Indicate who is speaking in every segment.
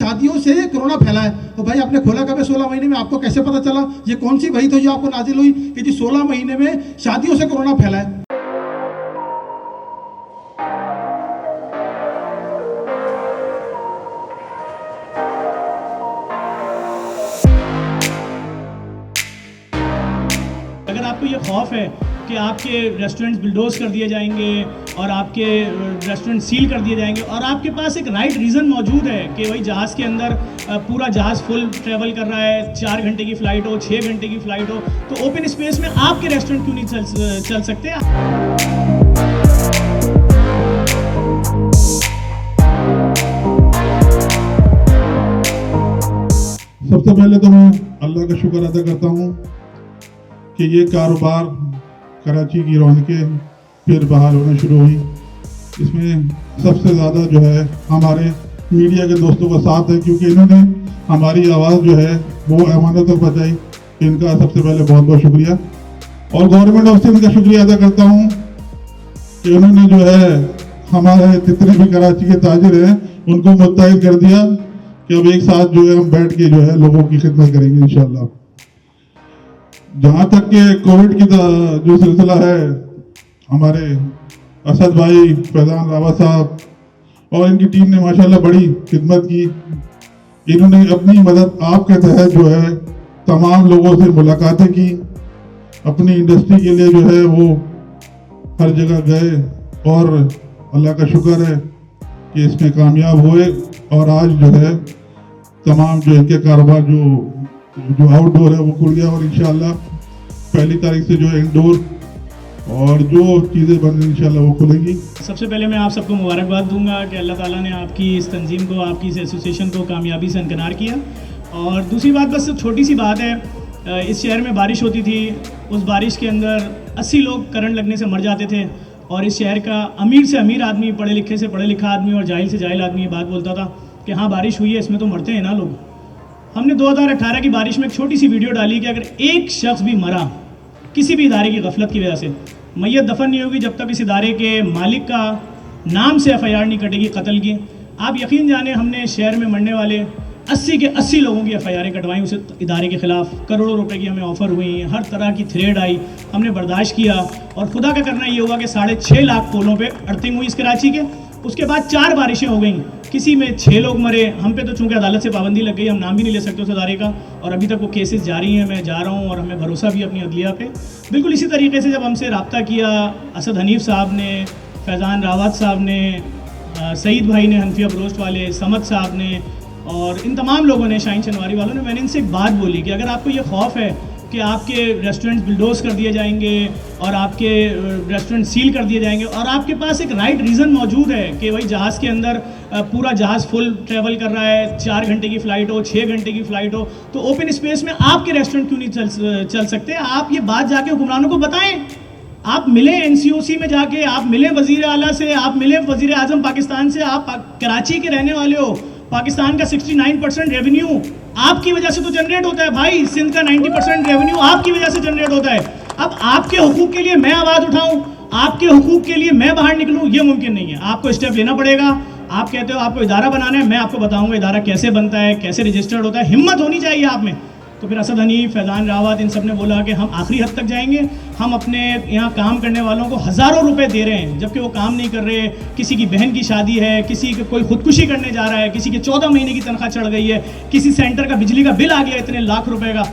Speaker 1: शादियों से कोरोना फैला है। तो भाई आपने खोला कब है 16 महीने में? आपको कैसे पता चला? ये कौन सी वही थी जो आपको नाजिल हुई कि जी 16 महीने में शादियों से कोरोना फैला है?
Speaker 2: अगर आपको ये खौफ है कि आपके रेस्टोरेंट्स बुलडोज कर दिए जाएंगे और आपके रेस्टोरेंट सील कर दिए जाएंगे और आपके पास एक राइट रीज़न मौजूद है कि भाई जहाज़ के अंदर पूरा जहाज़ फुल ट्रैवल कर रहा है, 4 घंटे की फ़्लाइट हो, 6 घंटे की फ़्लाइट हो, तो ओपन स्पेस में आपके रेस्टोरेंट क्यों नहीं चल सकते?
Speaker 3: सबसे पहले तो मैं अल्लाह का शुक्र अदा करता हूँ कि ये कारोबार कराची की रौनकें फिर बहाल होना शुरू हुई। इसमें सबसे ज़्यादा जो है हमारे मीडिया के दोस्तों का साथ है, क्योंकि इन्होंने हमारी आवाज़ जो है वो अमानत तक पहुँचाई। इनका सबसे पहले बहुत बहुत शुक्रिया। और गवर्नमेंट ऑफ सिंध का शुक्रिया अदा करता हूँ कि उन्होंने जो है हमारे जितने भी कराची के ताजिर हैं उनको मुत्तहिद कर दिया कि अब एक साथ जो है हम बैठ के जो है लोगों की खिदमत करेंगे इंशाल्लाह। जहाँ तक के कोविड की जो सिलसिला है, हमारे असद भाई, फैजान रावत साहब और इनकी टीम ने माशाल्लाह बड़ी खिदमत की। इन्होंने अपनी मदद आपके तहत जो है तमाम लोगों से मुलाकातें की, अपनी इंडस्ट्री के लिए जो है वो हर जगह गए और अल्लाह का शुक्र है कि इसमें कामयाब हुए। और आज जो है तमाम जो इनके कारोबार जो आउटडोर है वो खुल गया और इंशाल्लाह 1 तारीख से जो है इंडोर और जो चीज़ें बन रही इंशाल्लाह वो खुलेंगी।
Speaker 2: सबसे पहले मैं आप सबको मुबारकबाद दूंगा कि अल्लाह ताला ने आपकी इस तंजीम को, आपकी इस एसोसिएशन को कामयाबी से इनकनार किया। और दूसरी बात, बस छोटी सी बात है, इस शहर में बारिश होती थी, उस बारिश के अंदर 80 लोग करंट लगने से मर जाते थे और इस शहर का अमीर से अमीर आदमी, पढ़े लिखे से पढ़े लिखा आदमी और जाहिल से जाहिल आदमी ये बात बोलता था कि हाँ बारिश हुई है, इसमें तो मरते हैं ना लोग। हमने 2018 की बारिश में एक छोटी सी वीडियो डाली कि अगर एक शख्स भी मरा किसी भी इदारे की गफलत की वजह से, मैयत दफन नहीं होगी जब तक इस इदारे के मालिक का नाम से FIR नहीं कटेगी कत्ल की। आप यकीन जाने हमने शहर में मरने वाले 80 के 80 लोगों की FIR कटवाई उस इदारे के ख़िलाफ़। करोड़ों रुपए की हमें ऑफ़र हुई, हर तरह की थ्रेड आई, हमने बर्दाश्त किया। और खुदा का करना ये हुआ कि 6.5 लाख पोलों पे अर्थिंग हुई इस कराची के। उसके बाद 4 बारिशें हो गई, किसी में 6 लोग मरे। हम पे तो चूंकि अदालत से पाबंदी लग गई, हम नाम भी नहीं ले सकते उस अदारे का, और अभी तक वो केसेस जारी हैं। मैं जा रहा हूँ और हमें भरोसा भी अपनी अदलिया पे। बिल्कुल इसी तरीके से जब हमसे रब्ता किया असद हनीफ साहब ने, फैज़ान रावत साहब ने, सईद भाई ने, हनफिया ब्रोस्ट वाले, समद साहब ने और इन तमाम लोगों ने, शाहीन शनवारी वालों ने, मैंने इनसे एक बात बोली कि अगर आपको ये खौफ है कि आपके रेस्टोरेंट्स बुलडोज कर दिए जाएंगे और आपके रेस्टोरेंट सील कर दिए जाएंगे और आपके पास एक राइट रीज़न मौजूद है कि भाई जहाज़ के अंदर पूरा जहाज़ फुल ट्रैवल कर रहा है, 4 घंटे की फ़्लाइट हो, 6 घंटे की फ़्लाइट हो, तो ओपन स्पेस में आपके रेस्टोरेंट क्यों नहीं चल सकते? आप ये बात जाके हुक्मरानों को बताएं। आप मिले NCOC में जाके, आप मिले वज़ीर आला से, आप मिले वज़ीर आज़म पाकिस्तान से। आप कराची के रहने वाले हो, पाकिस्तान का 69% रेवेन्यू आपकी वजह से तो जनरेट होता है भाई। सिंध का 90% रेवेन्यू आपकी वजह से जनरेट होता है। अब आपके हुकूक के लिए मैं आवाज़ उठाऊं, आपके हुकूक के लिए मैं बाहर निकलूं, ये मुमकिन नहीं है। आपको स्टेप लेना पड़ेगा। आप कहते हो आपको इदारा बनाना है, मैं आपको बताऊंगा इदारा कैसे बनता है, कैसे रजिस्टर्ड होता है। हिम्मत होनी चाहिए आप में। तो फिर असद हनीफ, फैज़ान रावत, इन सब ने बोला कि हम आखिरी हद तक जाएंगे, हम अपने यहाँ काम करने वालों को हज़ारों रुपए दे रहे हैं जबकि वो काम नहीं कर रहे। किसी की बहन की शादी है, किसी की कोई खुदकुशी करने जा रहा है, किसी की 14 महीने की तनख्वाह चढ़ गई है, किसी सेंटर का बिजली का बिल आ गया इतने लाख रुपए का।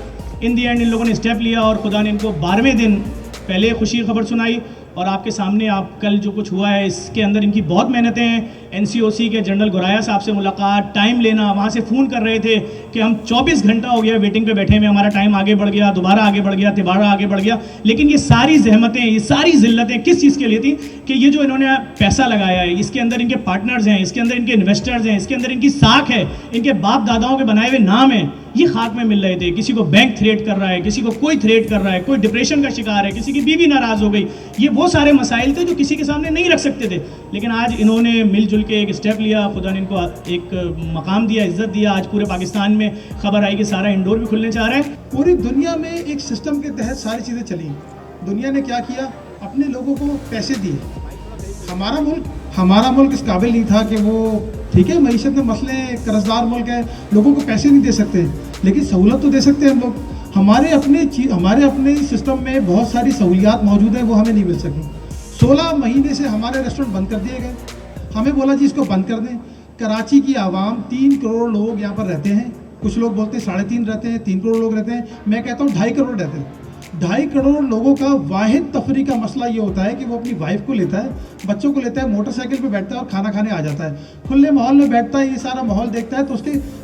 Speaker 2: इन दी एंड इन लोगों ने स्टेप लिया और खुदा ने इनको 12वें दिन पहले खुशी खबर सुनाई। और आपके सामने आप कल जो कुछ हुआ है इसके अंदर इनकी बहुत मेहनतें हैं। NCOC के जनरल गुराया साहब से मुलाकात, टाइम लेना, वहाँ से फ़ोन कर रहे थे कि हम 24 घंटा हो गया वेटिंग पे बैठे हुए, हमारा टाइम आगे बढ़ गया, दोबारा आगे बढ़ गया, तिबारा आगे बढ़ गया। लेकिन ये सारी जहमतें, ये सारी ज़िल्लतें किस चीज़ के लिए थी कि ये जो इन्होंने पैसा लगाया है, इसके अंदर इनके पार्टनर्स हैं, इसके अंदर इनके इन्वेस्टर्स हैं, इसके अंदर इनकी साख है, इनके बाप दादाओं के बनाए हुए नाम हैं, ये खाक में मिल रहे थे। किसी को बैंक थ्रेट कर रहा है, किसी को कोई थ्रेट कर रहा है, कोई डिप्रेशन का शिकार है, किसी की बीवी नाराज़ हो गई। ये वो सारे मसाइल थे जो किसी के सामने नहीं रख सकते थे। लेकिन आज इन्होंने मिलजुल के एक स्टेप लिया, खुदा ने इनको एक मकाम दिया, इज्जत दिया। आज पूरे पाकिस्तान में खबर आई कि सारा इंडोर भी खुलने जा रहा है।
Speaker 1: पूरी दुनिया में एक सिस्टम के तहत सारी चीज़ें चली। दुनिया ने क्या किया? अपने लोगों को पैसे दिए। हमारा मुल्क इस काबिल नहीं था कि वो ठीक है, मईशत में मसले, कर्जदार मुल्क है, लोगों को पैसे नहीं दे सकते, लेकिन सहूलत तो दे सकते हैं हम लोग। हमारे अपने सिस्टम में बहुत सारी सहूलियात मौजूद हैं, वो हमें नहीं मिल सकी। 16 महीने से हमारे रेस्टोरेंट बंद कर दिए गए, हमें बोला जी इसको बंद कर दें। कराची की आवाम 3 करोड़ लोग यहाँ पर रहते हैं, कुछ लोग बोलते हैं 3.5 रहते हैं, 3 करोड़ लोग रहते हैं, मैं कहता हूँ 2.5 करोड़ रहते हैं। 2.5 करोड़ लोगों का वाहिद तफरी का मसला ये होता है कि वो अपनी वाइफ को लेता है, बच्चों को लेता है, मोटरसाइकिल पे बैठता है और खाना खाने आ जाता है, खुले माहौल में बैठता है, ये सारा माहौल देखता है तो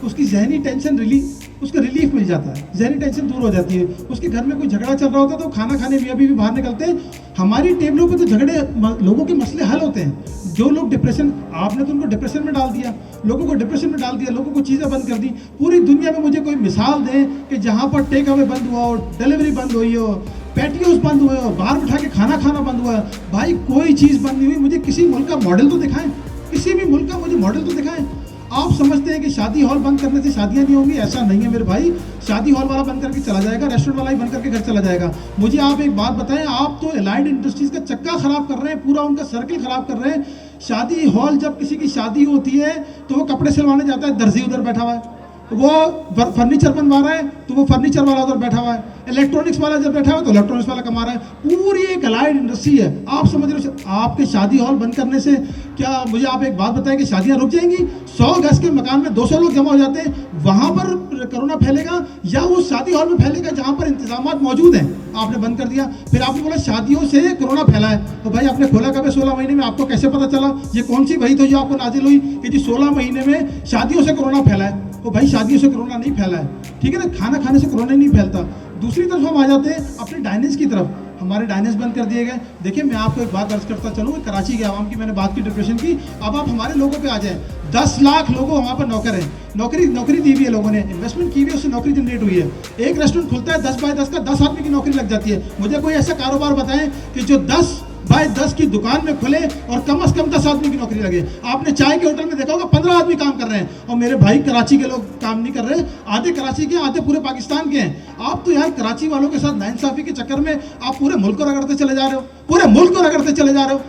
Speaker 1: उसकी जहनी टेंशन रिलीफ मिल जाता है, जहनी टेंशन दूर हो जाती है। उसके घर में कोई झगड़ा चल रहा होता है तो खाना खाने भी अभी भी बाहर निकलते हैं। हमारी टेबलों पे तो झगड़े, लोगों के मसले हल होते हैं। जो लोग डिप्रेशन, आपने तो उनको डिप्रेशन में डाल दिया, लोगों को डिप्रेशन में डाल दिया, लोगों को चीज़ें बंद कर दी। पूरी दुनिया में मुझे कोई मिसाल दें कि जहाँ पर टेक अवे बंद हुआ हो, डिलीवरी बंद हुई हो, पैटियोज बंद हुए हो, बाहर बिठा के खाना खाना बंद हुआ है, भाई कोई चीज़ बंद नहीं हुई। मुझे किसी मुल्क का मॉडल तो दिखाएं, किसी भी मुल्क का मुझे मॉडल तो दिखाएं। आप समझते हैं कि शादी हॉल बंद करने से शादियां नहीं होंगी, ऐसा नहीं है मेरे भाई। शादी हॉल वाला बंद करके चला जाएगा, रेस्टोरेंट वाला ही बंद करके घर चला जाएगा। मुझे आप एक बात बताएं, आप तो अलाइड इंडस्ट्रीज़ का चक्का ख़राब कर रहे हैं, पूरा उनका सर्किल ख़राब कर रहे हैं। शादी हॉल, जब किसी की शादी होती है तो वो कपड़े सिलवाने जाता है, दर्जी उधर बैठा हुआ है, वो फर्नीचर बनवा रहा है तो वो फर्नीचर वाला उधर बैठा हुआ है, इलेक्ट्रॉनिक्स वाला जब बैठा हुआ है तो इलेक्ट्रॉनिक्स वाला कमा रहा है। पूरी एक अलाइड इंडस्ट्री है। आप समझ रहे हो, आपके शादी हॉल बंद करने से क्या, मुझे आप एक बात बताएं कि शादियां रुक जाएंगी? 100 गज के मकान में 200 लोग जमा हो जाते हैं, वहां पर कोरोना फैलेगा या वो शादी हॉल में फैलेगा जहां पर इंतजाम मौजूद हैं? आपने बंद कर दिया। फिर आपने बोला शादियों से कोरोना फैला है, तो भाई आपने खोला कब है 16 महीने में? आपको कैसे पता चला? ये कौन सी वही तो जो आपको नाजिल हुई कि जी 16 महीने में शादियों से कोरोना फैला है? तो भाई शादियों से कोरोना नहीं फैला है, ठीक है ना, खाना खाने से कोरोना नहीं फैलता। दूसरी तरफ हम आ जाते हैं अपने डाइनेस की तरफ। हमारे डाइनेस बंद कर दिए गए। देखिए मैं आपको एक बात अर्ज करता चलूँ, कराची के आवाम की मैंने बात की, डिप्रेशन की। अब आप हमारे लोगों पे आ जाएं, 10 लाख लोगों वहाँ पर नौकर हैं, नौकरी दी हुई है, लोगों ने इन्वेस्टमेंट की हुई है, उससे नौकरी जनरेट हुई है। एक रेस्टोरेंट खुलता है 10 बाय 10 का, 10 आदमी की नौकरी लग जाती है। मुझे कोई ऐसा कारोबार बताएं कि जो 10 बाय 10 की दुकान में खुले और कम से कम 10 आदमी की नौकरी लगे। आपने चाय के होटल में देखा होगा 15 आदमी काम कर रहे हैं, और मेरे भाई कराची के लोग काम नहीं कर रहे, आधे कराची के, आधे पूरे पाकिस्तान के हैं। आप तो यार कराची वालों के साथ नाइंसाफी के चक्कर में आप पूरे मुल्क को रगड़ते चले जा रहे हो, पूरे मुल्क को रगड़ते चले जा रहे हो,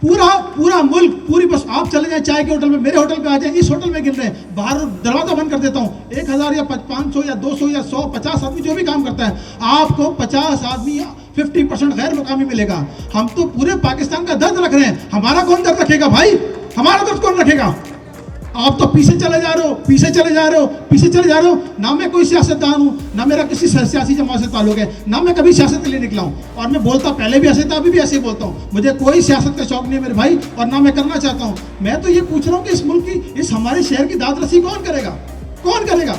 Speaker 1: पूरा मुल्क, पूरी। बस आप चले जाए चाय के होटल में, मेरे होटल पे आ जाए, इस होटल में गिन रहे हैं, बाहर दरवाजा बंद कर देता हूँ, 1000 या 500 या 200 या 100 50 आदमी जो भी काम करता है, आपको 50 आदमी 50% गैर मुकामी मिलेगा। हम तो पूरे पाकिस्तान का दर्द रख रहे हैं, हमारा कौन दर्द रखेगा भाई? हमारा दर्द कौन रखेगा? आप तो पीछे चले जा रहे हो, पीछे चले जा रहे हो, पीछे चले जा रहे हो। ना मैं कोई सियासतदान हूँ, ना मेरा किसी सियासी जमात से ताल्लुक है, ना मैं कभी सियासत के लिए निकला हूँ, और मैं बोलता पहले भी ऐसे था, अभी भी ऐसे ही बोलता हूँ। मुझे कोई सियासत का शौक नहीं है मेरे भाई, और ना मैं करना चाहता हूँ। मैं तो ये पूछ रहा हूँ कि इस मुल्क की, इस हमारे शहर की दाद रसी कौन करेगा? कौन करेगा?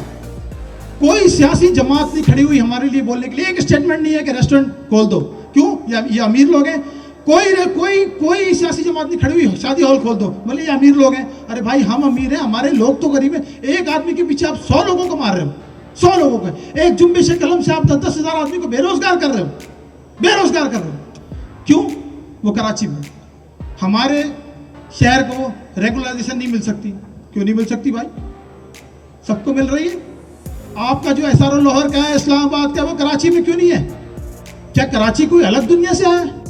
Speaker 1: कोई सियासी जमात नहीं खड़ी हुई हमारे लिए बोलने के लिए। एक स्टेटमेंट नहीं है कि रेस्टोरेंट खोल दो, क्यों? ये अमीर लोग हैं। कोई सियासी जमात नहीं खड़ी हुई शादी हॉल खोल दो, बोले ये अमीर लोग हैं। अरे भाई हम अमीर हैं, हमारे लोग तो गरीब हैं। एक आदमी के पीछे आप 100 लोगों को मार रहे हो, 100 लोगों को। एक जुम्बिश कलम से आप 10-10 हज़ार आदमी को बेरोजगार कर रहे हो, बेरोजगार कर रहे हो। क्यों? वो कराची में हमारे शहर को रेगुलराइजेशन नहीं मिल सकती। क्यों नहीं मिल सकती भाई? सबको मिल रही है। आपका जो SRO लाहौर का है, इस्लामाबाद का, वो कराची में क्यों नहीं है? क्या कराची कोई अलग दुनिया से आया है?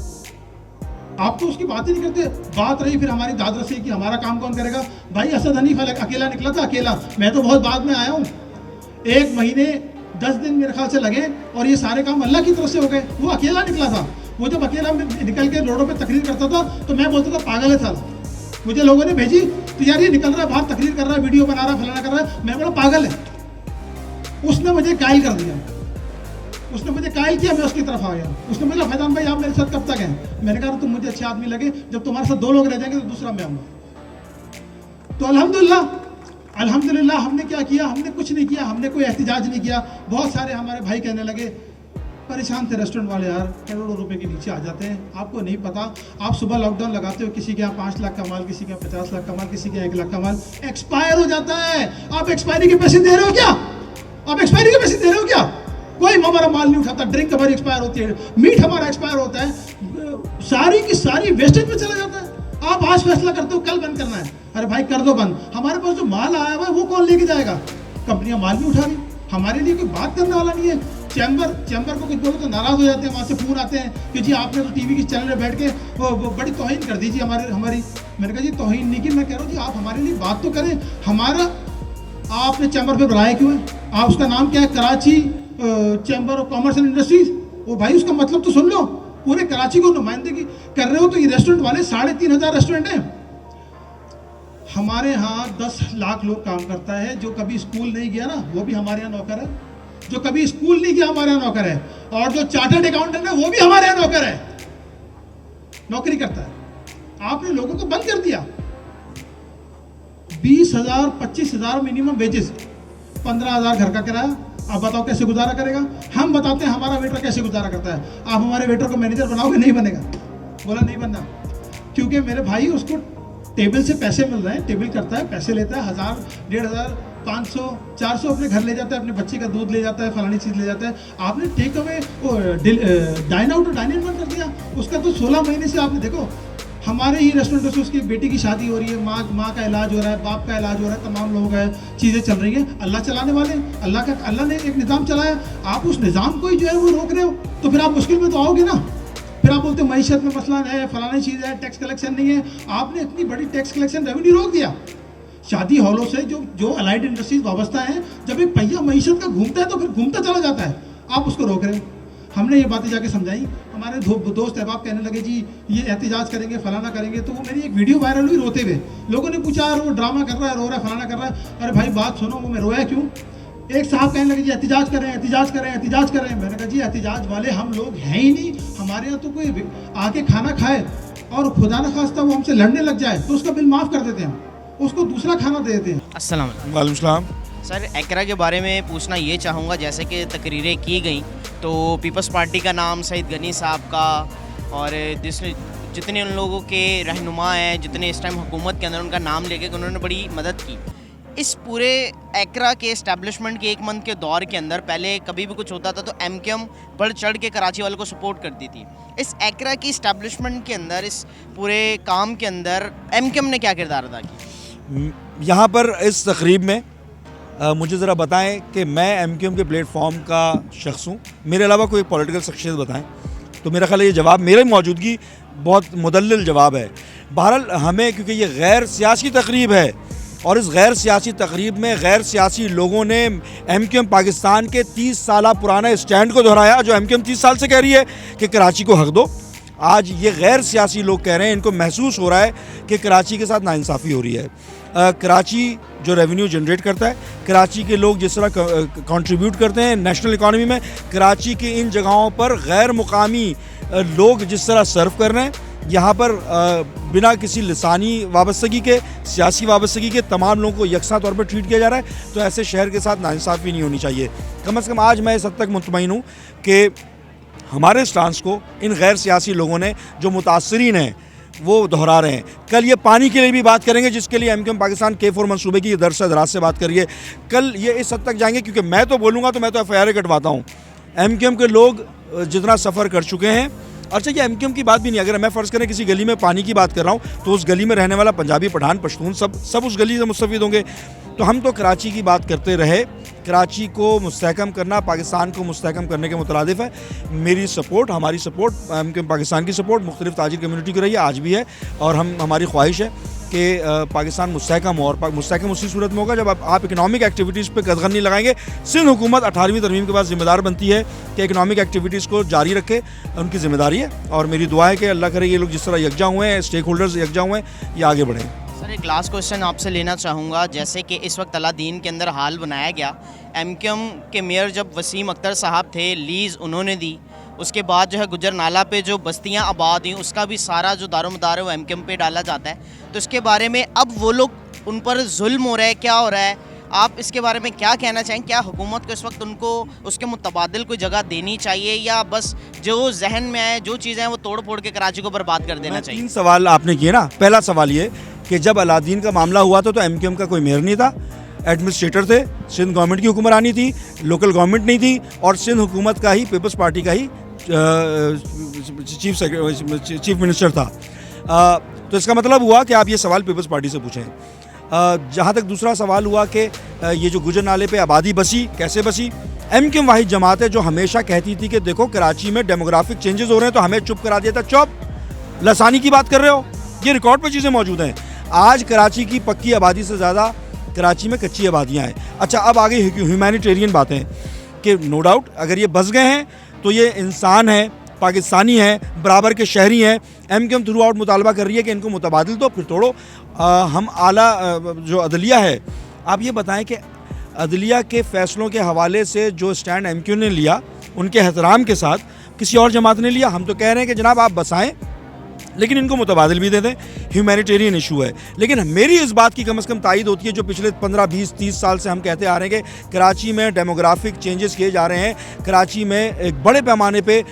Speaker 1: आप तो उसकी बात ही नहीं करते। बात रही फिर हमारी दादरसी की, हमारा काम कौन करेगा? भाई असद हनीफ अकेला निकला था, अकेला। मैं तो बहुत बाद में आया हूँ। 1 महीने 10 दिन मेरे ख्याल से लगे और ये सारे काम अल्लाह की तरफ से हो गए। वो अकेला निकला था। वो जब अकेला निकल के रोडों पे तकरीर करता था तो मैं बोलता था पागल है था। मुझे लोगों ने भेजी तो यार ये निकल रहा है बाहर, तकरीर कर रहा है, वीडियो बना रहा है, फलाना कर रहा है। मैं बोला पागल है। उसने मुझे कायल कर दिया, उसने मुझे कायल किया, मैं उसकी तरफ आ गया। उसने बोला फैजान भाई आप मेरे साथ कब तक हैं? मैंने कहा तुम मुझे अच्छे आदमी लगे, जब तुम्हारे साथ 2 लोग रह जाएंगे तो दूसरा मैं आऊँगा। तो अल्हम्दुलिल्लाह हमने क्या किया? हमने कुछ नहीं किया, हमने कोई एहतिजाज नहीं किया। बहुत सारे हमारे भाई कहने लगे, परेशान थे रेस्टोरेंट वाले, यार करोड़ों रुपए के नीचे आ जाते हैं, आपको नहीं पता। आप सुबह लॉकडाउन लगाते हो, किसी के यहाँ 5 लाख का माल, किसी के यहाँ 50 लाख का माल, किसी के यहाँ 1 लाख का माल एक्सपायर हो जाता है। आप एक्सपायरी के पैसे दे रहे हो क्या? आप एक्सपायरी के पैसे दे रहे हो क्या? कोई हमारा माल नहीं उठाता। ड्रिंक हमारी एक्सपायर होती है, मीट हमारा एक्सपायर होता है, सारी की सारी वेस्टेज में चला जाता है। आप आज फैसला करते हो कल बंद करना है, अरे भाई कर दो बंद। हमारे पास जो माल आया हुआ है वो कौन लेके जाएगा? कंपनियां माल नहीं उठा रही, हमारे लिए कोई बात करने वाला नहीं है। चैम्बर को कुछ बोलो तो नाराज़ हो जाते हैं, वहाँ से फ़ोन आते हैं कि जी आपने तो टीवी के चैनल में बैठ के वो बड़ी तौहीन कर दी जी हमारी। मैंने कहा जी तौहीन नहीं की, मैं कह रहा हूँ जी आप हमारे लिए बात तो करें। हमारा आपने चैम्बर पे बुलाया क्यों है? आप उसका नाम क्या है? Karachi chamber of commerce and industries. वो भाई उसका मतलब तो सुन लो। पूरे कराची को नुमाइंदगी कर रहे हो तो ये रेस्टोरेंट वाले 3,500 रेस्टोरेंट हैं। हमारे यहाँ 10 लाख लोग काम करता है। जो कभी स्कूल नहीं गया ना वो भी हमारे यहाँ नौकर है, जो कभी स्कूल नहीं गया हमारे यहाँ नौकर है, और जो चार्टर्ड अकाउंटेंट है वो भी हमारे यहाँ नौकर है, नौकरी करता है। आपने लोगों को बंद कर दिया। 20,000 25,000 मिनिमम वेजेस, 15,000 घर का किराया। आप बताओ कैसे गुजारा करेगा? हम बताते हैं हमारा वेटर कैसे गुजारा करता है। आप हमारे वेटर को मैनेजर बनाओगे? नहीं बनेगा। बोला नहीं बनना, क्योंकि मेरे भाई उसको टेबल से पैसे मिल रहे हैं, टेबल करता है, पैसे लेता है, 1,000 1,500 500 400 अपने घर ले जाता है, अपने बच्चे का दूध ले जाता है, फलानी चीज़ ले जाता है। आपने टेक अवे डाइन आउट और डाइन इन बंद कर दिया। उसका तो 16 महीने से आपने देखो हमारे ही रेस्टोरेंटों से उसकी बेटी की शादी हो रही है, माँ का इलाज हो रहा है, बाप का इलाज हो रहा है, तमाम लोगों का चीज़ें चल रही हैं। अल्लाह चलाने वाले, अल्लाह ने एक निज़ाम चलाया। आप उस निज़ाम को ही जो है वो रोक रहे हो, तो फिर आप मुश्किल में तो आओगे ना। फिर आप बोलते हो मईशत में मसला है, फलानी चीज़ है, टैक्स कलेक्शन नहीं है। आपने इतनी बड़ी टैक्स कलेक्शन रेवेन्यू रोक दिया। शादी हॉलों से जो अलाइड इंडस्ट्रीज वाबस्ता हैं, जब एक पहिया मईशत का घूमता है तो फिर घूमता चला जाता है। आप उसको रोक रहे हो। हमने ये बातें जाके समझाई। हमारे दोस्त अहबाब कहने लगे जी ये एहतिजाज करेंगे, फलाना करेंगे। तो वो मेरी एक वीडियो वायरल हुई रोते हुए। लोगों ने पूछा यार वो ड्रामा कर रहा है, रो रहा है, फलाना कर रहा है। अरे भाई बात सुनो, वो मैं रोया क्यों? एक साहब कहने लगे जी एहतिजाज करें, एहतिजाज करें, एहतिजाज करें। मैंने कहा जी एहतिजाज वाले हम लोग हैं ही नहीं। हमारे यहाँ तो कोई आके खाना खाए और खुदा न खास्ता वो हमसे लड़ने लग जाए तो उसका बिल माफ़ कर देते हैं, उसको दूसरा खाना दे देते हैं।
Speaker 4: अस्सलाम
Speaker 3: वालेकुम सलाम।
Speaker 4: सर, एकरा के बारे में पूछना ये चाहूँगा, जैसे कि तकरीरें की गई तो पीपल्स पार्टी का नाम सईद गनी साहब का और जितने उन लोगों के रहनुमा हैं, जितने इस टाइम हुकूमत के अंदर, उनका नाम लेके उन्होंने बड़ी मदद की। इस पूरे एकरा के इस्टेब्लिशमेंट के 1 मंथ के दौर के अंदर पहले कभी भी कुछ होता था तो एमकेएम बढ़ चढ़ के कराची वालों को सपोर्ट करती थी। इस एकरा की इस्टेब्लिशमेंट के अंदर, इस पूरे काम के अंदर एमकेएम ने क्या किरदार अदा किया?
Speaker 5: यहाँ पर इस तकरीब में मुझे ज़रा बताएं कि मैं एमकेएम के प्लेटफॉर्म का शख्स हूँ, मेरे अलावा कोई पॉलिटिकल शख्सियत बताएं। तो मेरा ख्याल है ये जवाब, मेरी मौजूदगी बहुत मुदल्लिल जवाब है। बहरहाल हमें, क्योंकि ये गैर सियासी तकरीब है और इस गैर सियासी तकरीब में गैर सियासी लोगों ने एमकेएम पाकिस्तान के 30 साल पुराना स्टैंड को दोहराया, जो एमकेएम 30 साल से कह रही है कि कराची को हक दो। आज ये गैर सियासी लोग कह रहे हैं, इनको महसूस हो रहा है कि कराची के साथ नाइंसाफ़ी हो रही है। कराची जो रेवेन्यू जनरेट करता है, कराची के लोग जिस तरह कंट्रीब्यूट करते हैं नेशनल इकॉनमी में, कराची की इन जगहों पर गैर मुकामी लोग जिस तरह सर्व कर रहे हैं, यहाँ पर बिना किसी लिसानी वाबस्तगी के, सियासी वाबस्तगी के तमाम लोगों को यकसा तौर पर ट्रीट किया जा रहा है। तो ऐसे शहर के साथ नाइंसाफ़ी नहीं होनी चाहिए। कम से कम आज मैं इस हद तक मुतमईन हूँ कि हमारे स्टांस को इन गैर सियासी लोगों ने, जो मुतासरीन हैं, वो दोहरा रहे हैं। कल ये पानी के लिए भी बात करेंगे, जिसके लिए एमकेएम पाकिस्तान K4 मनसूबे की दर से दराज से बात करिए। कल ये इस हद तक जाएंगे, क्योंकि मैं तो बोलूँगा तो मैं तो FIR कटवाता हूँ। एमकेएम के लोग जितना सफ़र कर चुके हैं, अच्छा ये एमकेएम की बात भी नहीं, अगर मैं फ़र्ज़ करें किसी गली में पानी की बात कर रहा हूँ तो उस गली में रहने वाला पंजाबी, पठान, पश्तून सब उस गली से मुस्तफ़ीद होंगे। तो हम तो कराची की बात करते रहे। कराची को मुस्तहकम करना पाकिस्तान को मुस्तहकम करने के मुतरादिफ है। मेरी सपोर्ट, हमारी सपोर्ट, एमकेएम पाकिस्तान की सपोर्ट मुख्तलिफ ताजिर कम्यूनिटी की रही है, आज भी है। और हमारी ख्वाहिश है कि पाकिस्तान मुस्तहकम हो, और मुस्तहकम उसी सूरत में होगा जब आप इकनॉमिक एक्टिविटीज़ पे कदगन नहीं लगाएंगे। सिंध हुकूमत 18वीं तरमीम के बाद ज़िम्मेदार बनती है कि इकनॉमिक एक्टिविटीज़ को जारी रखे, उनकी ज़िम्मेदारी है। और मेरी दुआ है कि अल्लाह करे ये लोग जिस तरह यकजा हुए हैं, स्टेक होल्डर्स यकजा हुए हैं, ये आगे बढ़ें।
Speaker 4: सर, एक लास्ट क्वेश्चन आपसे लेना चाहूँगा, जैसे कि इस वक्त अलादीन के अंदर हाल बनाया गया, एमकेएम के मेयर जब वसीम अख्तर साहब थे, लीज़ उन्होंने दी, उसके बाद जो है गुजर नाला पे जो बस्तियां आबाद हुई उसका भी सारा जो दारोमदार है वो एमकेएम पे डाला जाता है। तो इसके बारे में अब वो लोग, उन पर जुल्म हो रहा है, क्या हो रहा है, आप इसके बारे में क्या कहना चाहेंगे? क्या हुकूमत को इस वक्त उनको उसके मुतबादिल कोई जगह देनी चाहिए, या बस जो जहन में आए, जो चीज़ें हैं वो तोड़ फोड़ के कराची को बर्बाद कर देना चाहिए?
Speaker 5: 3 सवाल आपने किए ना। पहला सवाल ये कि जब अलादीन का मामला हुआ था तो एमकेएम का कोई मेयर नहीं था, एडमिनिस्ट्रेटर थे, सिंध गवर्नमेंट की हुक्मरानी थी, लोकल गवर्नमेंट नहीं थी, और सिंध हुकूमत का ही, पीपल्स पार्टी का ही चीफ मिनिस्टर था। तो इसका मतलब हुआ कि आप ये सवाल पीपल्स पार्टी से पूछें। जहाँ तक दूसरा सवाल हुआ कि ये जो गुजर नाले पे आबादी बसी, कैसे बसी, MQM वाहिद जमात है जो हमेशा कहती थी कि देखो कराची में डेमोग्राफिक चेंजेस हो रहे हैं, तो हमें चुप करा दिया था। चुप, लसानी की बात कर रहे हो, ये रिकॉर्ड पे चीज़ें मौजूद हैं। आज कराची की पक्की आबादी से ज़्यादा कराची में कच्ची आबादियाँ हैं। अच्छा, अब आगे ह्यूमैनिटेरियन बातें कि नो डाउट अगर ये बस गए हैं तो ये इंसान है, पाकिस्तानी है, बराबर के शहरी हैं। MQM थ्रू आउट मुतालबा कर रही है कि इनको मुतबादिल दो, फिर तोड़ो। हम आला जो अदलिया है, आप ये बताएं कि अदलिया के फ़ैसलों के हवाले से जो स्टैंड MQM ने लिया उनके एहतराम के साथ किसी और जमात ने लिया? हम तो कह रहे हैं कि जनाब आप बसाएं लेकिन इनको मुतबादिल भी दे दें, ह्यूमैनिटेरियन इशू है। लेकिन मेरी इस बात की कम से कम तायद होती है जो पिछले 15, 20, 30 साल से हम कहते आ रहे हैं कि कराची में डेमोग्राफिक चेंजेस किए जा रहे हैं। कराची में एक बड़े पैमाने पे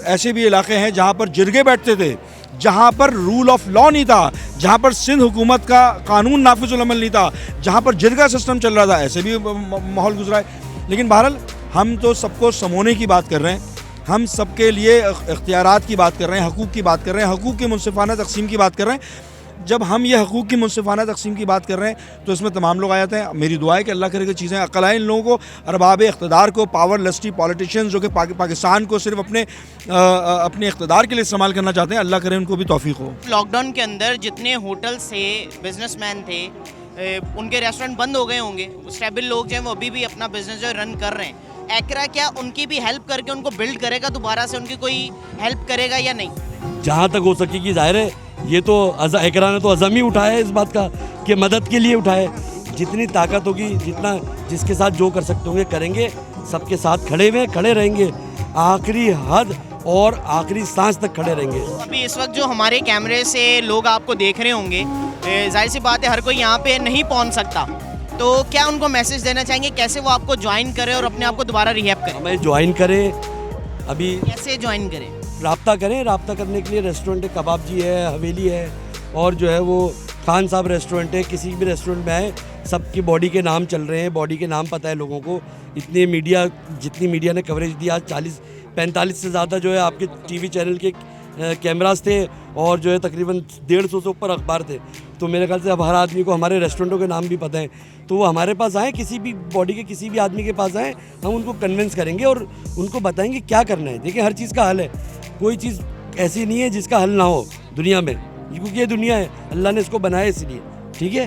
Speaker 5: ऐसे भी इलाके हैं जहाँ पर जिरगे बैठते थे, जहाँ पर रूल ऑफ लॉ नहीं था, जहाँ पर सिंध हुकूमत का कानून नाफिजुल अमल नहीं था, जहाँ पर जिरगा सिस्टम चल रहा था, ऐसे भी माहौल गुजरा है। लेकिन बहरहाल हम तो सबको समोने की बात कर रहे हैं, हम सबके लिए इख्तियारात की बात कर रहे हैं, हकूक़ की बात कर रहे हैं, हकूक़ की मुनसिफाना तकसीम की बात कर रहे हैं। जब हम ये हकूक़ की मुनसिफाना तकसीम की बात कर रहे हैं तो इसमें तमाम लोग आ जाते हैं। मेरी दुआ है कि अल्लाह करे कि चीज़ें अक़ल आए इन लोगों को, अरबाब इख्तिदार को, पावर लस्टी पॉलिटिशियंस जो कि पाकिस्तान को सिर्फ अपने इख्तिदार के लिए इस्तेमाल करना चाहते हैं, अल्लाह करे उनको भी तौफीक हो।
Speaker 4: लॉकडाउन के अंदर जितने होटल से बिजनेसमैन थे उनके रेस्टोरेंट बंद हो गए होंगे, स्टेबल लोग जो हैं वो अभी भी अपना बिजनेस जो रन कर रहे हैं। एकरा क्या उनकी भी हेल्प करके उनको बिल्ड करेगा, दोबारा से उनकी कोई हेल्प करेगा या नहीं?
Speaker 6: जहाँ तक हो सकेगी, जाहिर है ये तो एकरा ने तो अज़म ही उठाया है इस बात का कि मदद के लिए उठाए। जितनी ताकत होगी, जितना जिसके साथ जो कर सकते होंगे करेंगे, सबके साथ खड़े रहेंगे, आखिरी हद और आखिरी सांस तक खड़े रहेंगे।
Speaker 4: अभी इस वक्त जो हमारे कैमरे से लोग आपको देख रहे होंगे, जाहिर सी बात है हर कोई यहाँ पे नहीं पहुँच सकता, तो क्या उनको मैसेज देना चाहेंगे कैसे वो आपको ज्वाइन करें और अपने आप को दोबारा रिहैब करें?
Speaker 6: हमें ज्वाइन करें, अभी
Speaker 4: कैसे ज्वाइन करें?
Speaker 6: रब्ता करें। रब्ता करने के लिए रेस्टोरेंट है, कबाब जी है, हवेली है, और जो है वो खान साहब रेस्टोरेंट है। किसी भी रेस्टोरेंट में आए, सबकी बॉडी के नाम चल रहे हैं, बॉडी के नाम पता है लोगों को। जितनी मीडिया ने कवरेज दिया, 40-45 से ज़्यादा जो है आपके TV चैनल के कैमरास थे और जो है तकरीबन 150 से ऊपर अखबार थे। तो मेरे ख्याल से अब हर आदमी को हमारे रेस्टोरेंटों के नाम भी पता है, तो वो हमारे पास आएँ, किसी भी बॉडी के किसी भी आदमी के पास आएँ, हम उनको कन्विंस करेंगे और उनको बताएंगे क्या करना है। देखिए, हर चीज़ का हल है, कोई चीज़ ऐसी नहीं है जिसका हल ना हो दुनिया में, क्योंकि ये दुनिया है, अल्लाह ने इसको बनाया इसलिए। ठीक है।